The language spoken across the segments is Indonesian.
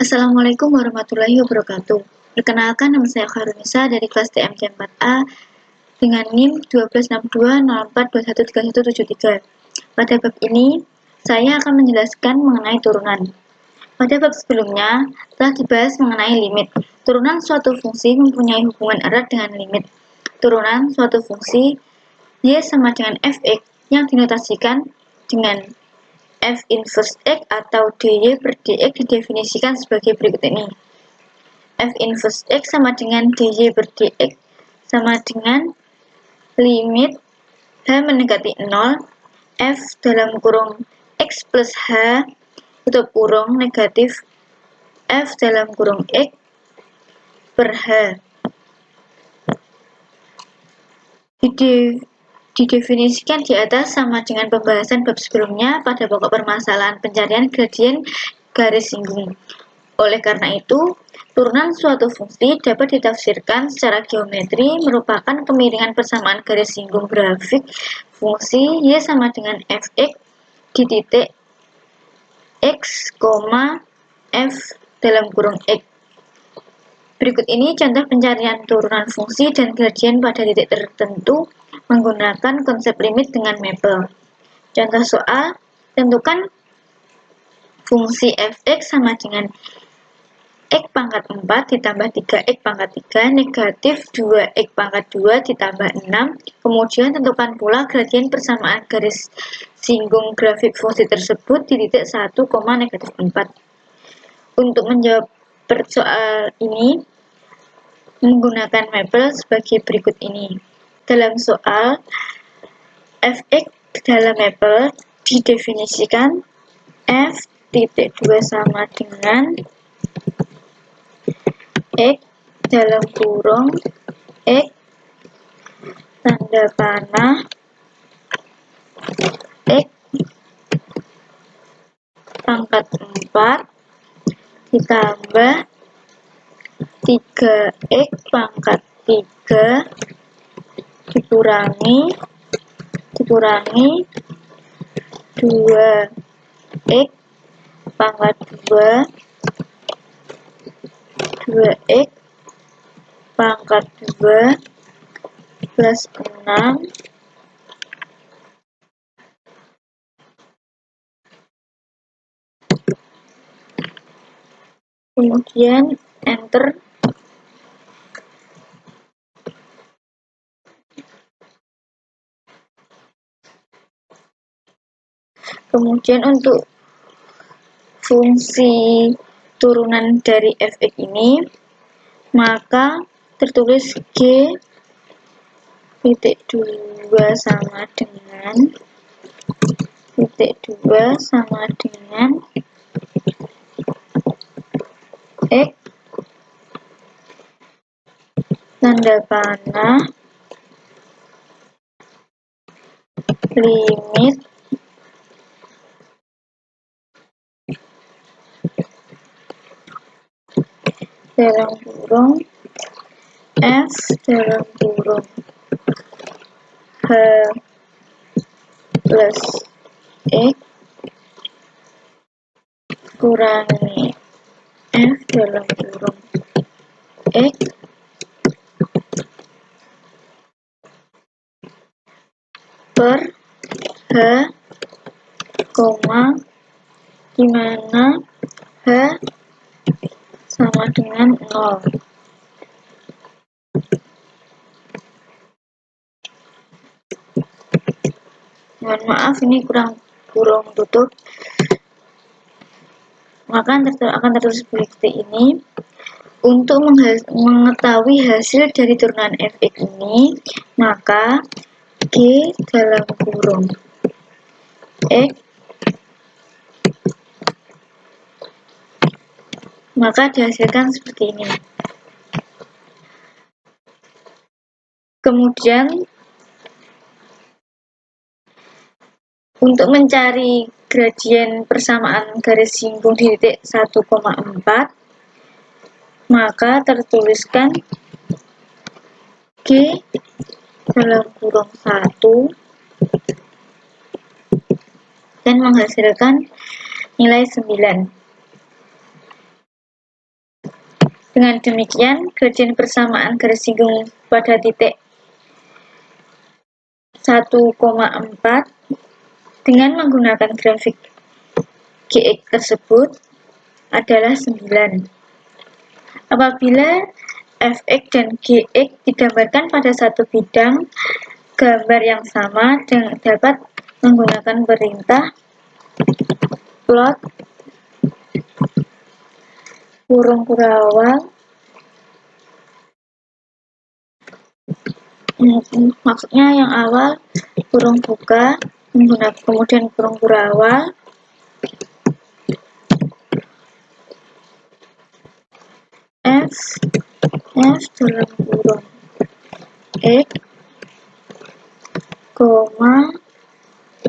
Assalamualaikum warahmatullahi wabarakatuh. Perkenalkan, nama saya Khairunisa dari kelas TMC 4A dengan NIM 126204213173. Pada bab ini, saya akan menjelaskan mengenai turunan. Pada bab sebelumnya, telah dibahas mengenai limit. Turunan suatu fungsi mempunyai hubungan erat dengan limit. Turunan suatu fungsi Y sama dengan fx yang dinotasikan dengan f inverse x atau dy per dx didefinisikan sebagai berikut ini. F inverse x sama dengan dy per dx sama dengan limit h mendekati 0 f dalam kurung x plus h tutup kurung negatif f dalam kurung x per h. Didefinisikan di atas sama dengan pembahasan bab sebelumnya pada pokok permasalahan pencarian gradien garis singgung. Oleh karena itu, turunan suatu fungsi dapat ditafsirkan secara geometri merupakan kemiringan persamaan garis singgung grafik fungsi y sama dengan fx di titik x, f dalam kurung x. Berikut ini contoh pencarian turunan fungsi dan gradien pada titik tertentu menggunakan konsep limit dengan mapel. Contoh soal, tentukan fungsi fx sama dengan x pangkat 4 ditambah 3x pangkat 3 negatif 2x pangkat 2 ditambah 6. Kemudian tentukan pula gradien persamaan garis singgung grafik fungsi tersebut di titik 1, negatif 4. Untuk menjawab soal ini menggunakan mapel sebagai berikut ini. Dalam soal, fx dalam mapel didefinisikan f titik 2 sama dengan x dalam kurung x tanda panah x pangkat 4 ditambah 3x pangkat 3 dikurangi 2x pangkat 2x pangkat 2 plus 6 kemudian enter. Kemudian untuk fungsi turunan dari fx ini, maka tertulis g titik 2 sama dengan titik 2 sama dengan x tanda panah limit dalam kurung f dalam kurung h plus x kurangi f dalam kurung x per h, dimana h sama dengan 0. Mohon maaf, ini kurung tutup. Maka akan tertulis seperti ini. Untuk mengetahui hasil dari turunan fx ini, maka g dalam kurung x maka dihasilkan seperti ini. Kemudian untuk mencari gradien persamaan garis singgung di titik 1,4, maka tertuliskan G dalam kurung 1 dan menghasilkan nilai 9. Dengan demikian, gradien persamaan garis singgung pada titik 1,4 dengan menggunakan grafik Gx tersebut adalah 9. Apabila Fx dan Gx digambarkan pada satu bidang, gambar yang sama dapat menggunakan perintah plot kurung kurawal, maksudnya yang awal kurung buka, menggunakan kemudian kurung kurawal, F dalam kurung X,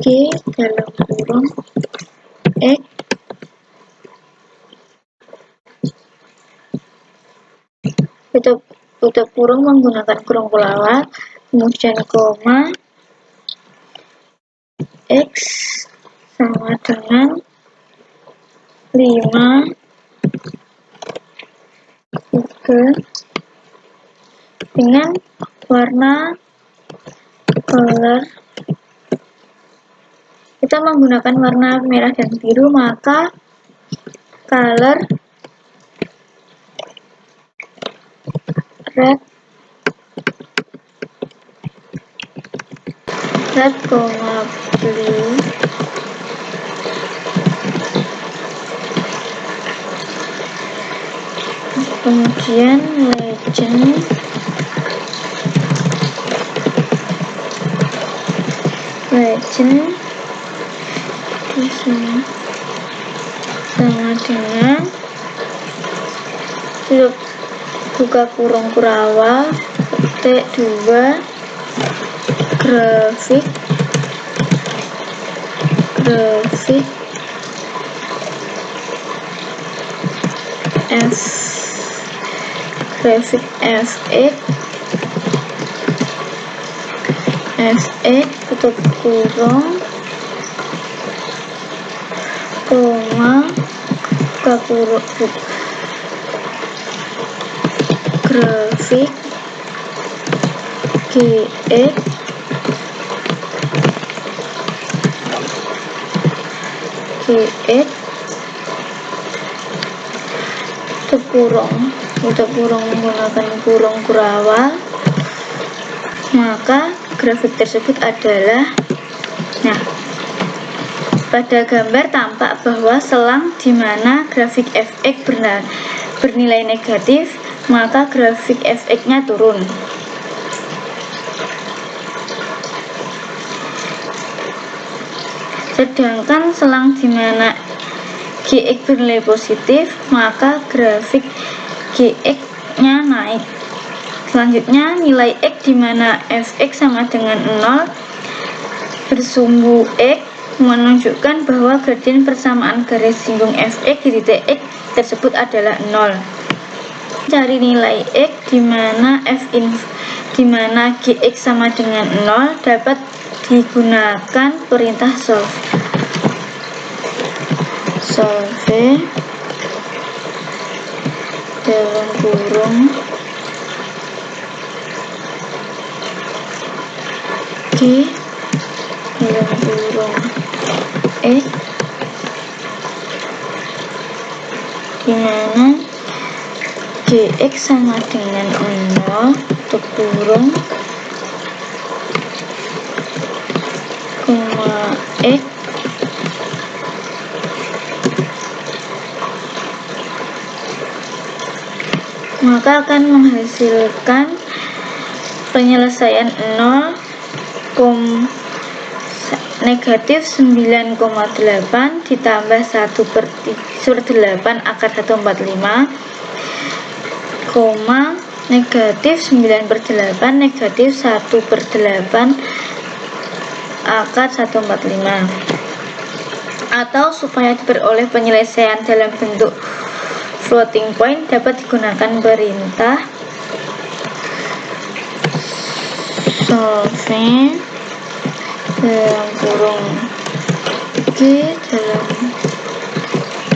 G dalam kurung X, tutup kurung menggunakan kurung kurawal, kemudian koma X sama dengan 5 3 dengan warna color. Kita menggunakan warna merah dan biru, maka color red, blue, kemudian legend itu sama dengan buka kurung kurawal, titik 2 grafik Fx tutup kurung koma buka kurung grafik Gx tutup kurung menggunakan kurung kurawal, maka grafik tersebut adalah, pada gambar tampak bahwa selang di mana grafik Fx bernilai negatif, maka grafik Fx-nya turun. Sedangkan selang di mana Gx bernilai positif, maka grafik Gx-nya naik. Selanjutnya, nilai X di mana Fx sama dengan 0 bersumbu X menunjukkan bahwa gradien persamaan garis singgung Fx di titik X tersebut adalah 0. Cari nilai X di mana Gx sama dengan 0 dapat digunakan perintah solve dalam kurung G dalam kurung X dimana Gx sama dengan 0 tutup kurung koma X maka akan menghasilkan penyelesaian 0, negatif 9,8 ditambah 1/8 akar 145, negatif 9/8 negatif 1/8 akar 145. Atau supaya diperoleh penyelesaian dalam bentuk floating point dapat digunakan perintah solve dalam kurung G dalam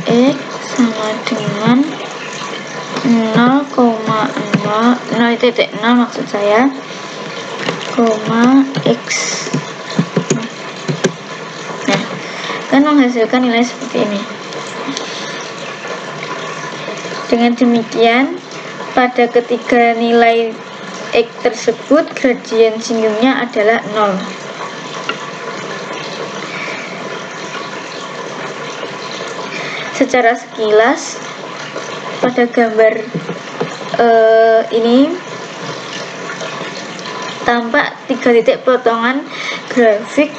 X sama dengan 0,9 nilai titik 0 maksud saya, koma x. Nah, kan menghasilkan nilai seperti ini. Dengan demikian, pada ketiga nilai x tersebut gradien singgungnya adalah 0. Secara sekilas pada gambar ini tampak 3 titik potongan grafik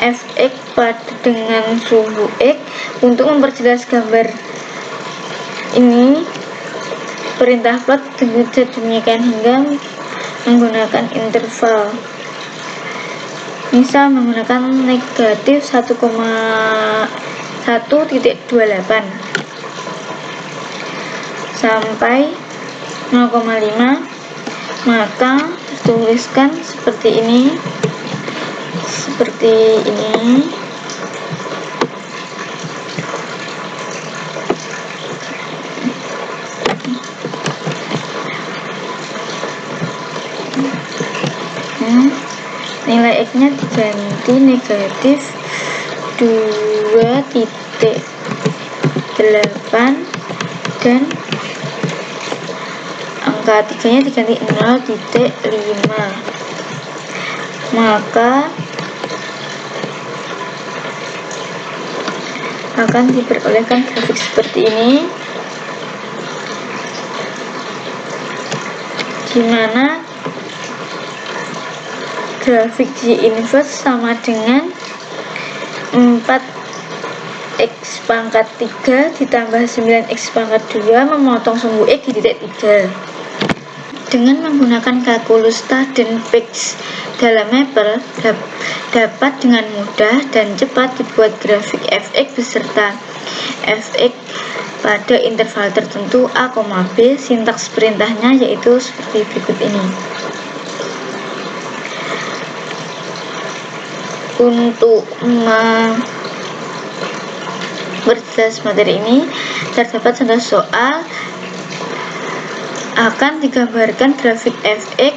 fx dengan suhu x. Untuk memperjelas gambar ini, perintah plot demikian hingga menggunakan interval, misal menggunakan negatif 1,1.28 sampai 0,5, maka tuliskan seperti ini. Nilai x nya diganti negatif 2.8 dan angka 3 nya diganti 0.5, maka akan diperolehkan grafik seperti ini, dimana grafik Y inverse sama dengan 4x pangkat 3 ditambah 9x pangkat 2 memotong sumbu x di titik 3. Dengan menggunakan kalkulus Staden-Fix dalam mapper, dapat dengan mudah dan cepat dibuat grafik fx beserta fx pada interval tertentu a, b. Sintaks perintahnya yaitu seperti berikut ini. Untuk memperjelas materi ini, terdapat contoh soal akan digambarkan grafik fx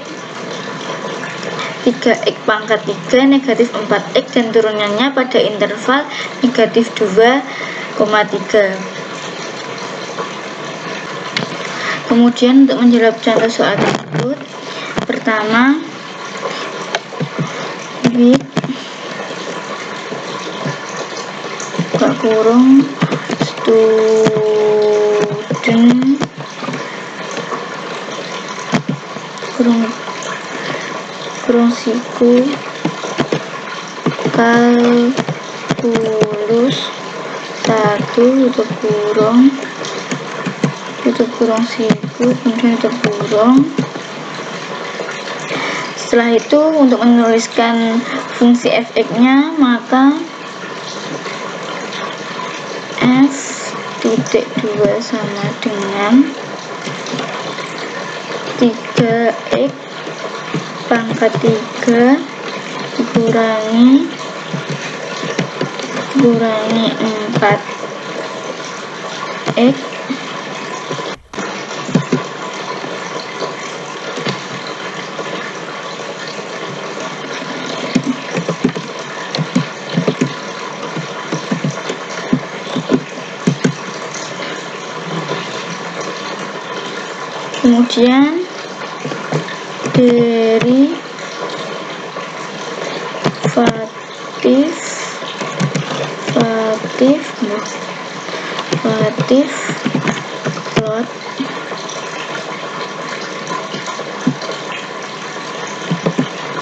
3x pangkat 3 negatif 4x dan turunannya pada interval negatif 2,3. Kemudian untuk menjawab contoh soal tersebut, pertama, with buka kurung student kurung siku kalkulus 1 tutup kurung siku kemudian tutup kurung. Setelah itu untuk menuliskan fungsi fx nya, maka f(2) sama dengan 3x pangkat 3 dikurangi 4x kemudian derivatif plot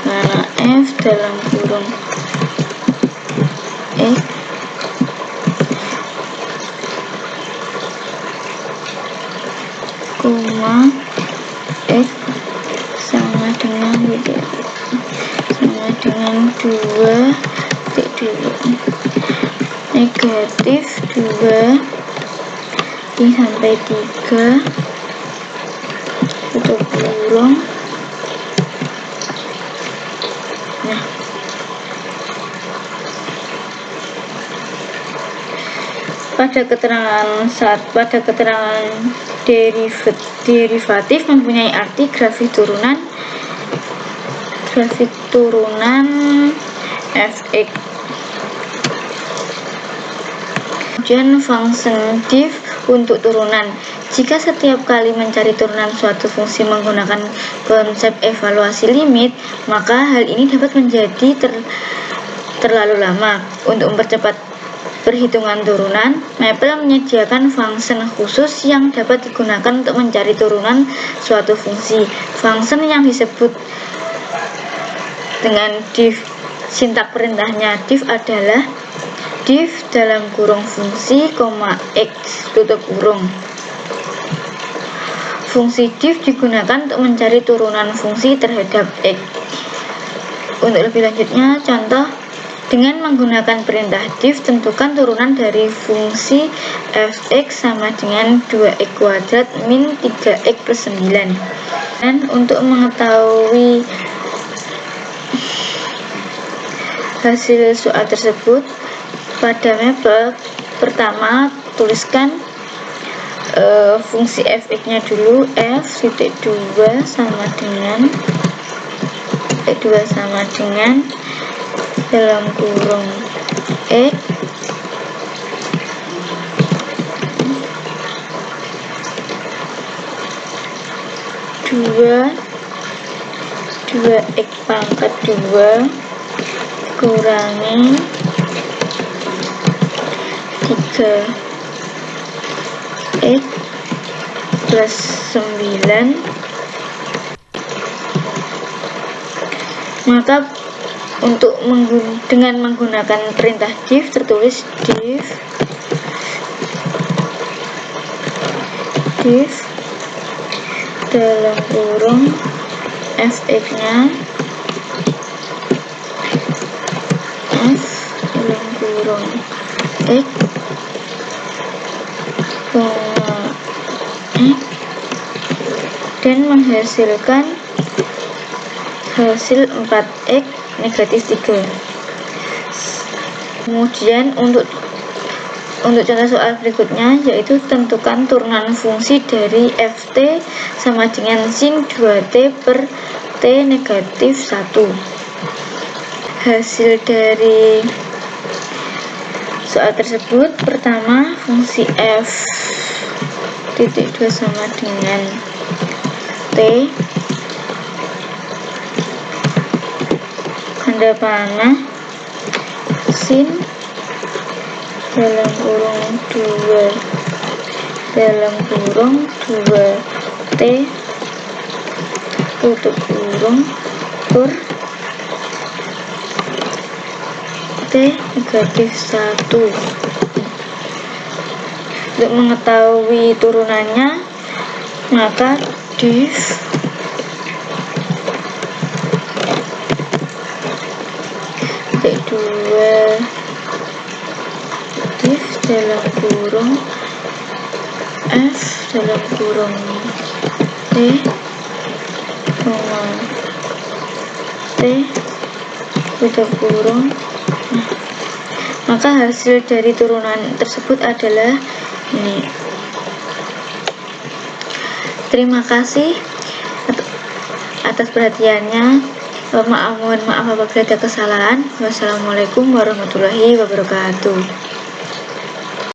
mana f dalam kurung x koma x sama dengan 2 negatif 2 sampai 3 tutup kurung. Nah, pada keterangan derivatif mempunyai arti grafik turunan fx. Kemudian function diff untuk turunan. Jika setiap kali mencari turunan suatu fungsi menggunakan konsep evaluasi limit, maka hal ini dapat menjadi terlalu lama. Untuk mempercepat perhitungan turunan, Maple menyediakan function khusus yang dapat digunakan untuk mencari turunan suatu fungsi. Function yang disebut dengan diff. Sintak perintahnya diff adalah diff dalam kurung fungsi, x tutup kurung. Fungsi diff digunakan untuk mencari turunan fungsi terhadap x. Untuk lebih lanjutnya, contoh dengan menggunakan perintah diff, tentukan turunan dari fungsi fx sama dengan 2x kuadrat min 3x plus 9. Dan untuk mengetahui hasil soal tersebut, pada Maple pertama tuliskan fungsi fx nya dulu. f(2) sama dengan dalam kurung x dua x pangkat 2 kurangi 3x plus 9. Maka dengan menggunakan perintah diff, tertulis diff dalam kurung fx nya f dalam kurung x dan menghasilkan hasil 4x negatif 3. Kemudian untuk contoh soal berikutnya, yaitu tentukan turunan fungsi dari ft sama dengan sin 2t per t negatif 1. Hasil dari soal tersebut, pertama fungsi f titik 2 sama dengan t, tanda panah sin dalam kurung 2 dalam kurung 2t tutup kurung per t negatif 1. Untuk mengetahui turunannya, maka diff diff dalam kurung f dalam kurung t, t tutup kurung. Maka hasil dari turunan tersebut adalah ini. Terima kasih atas perhatiannya. Mohon maaf apabila ada kesalahan. Wassalamualaikum warahmatullahi wabarakatuh.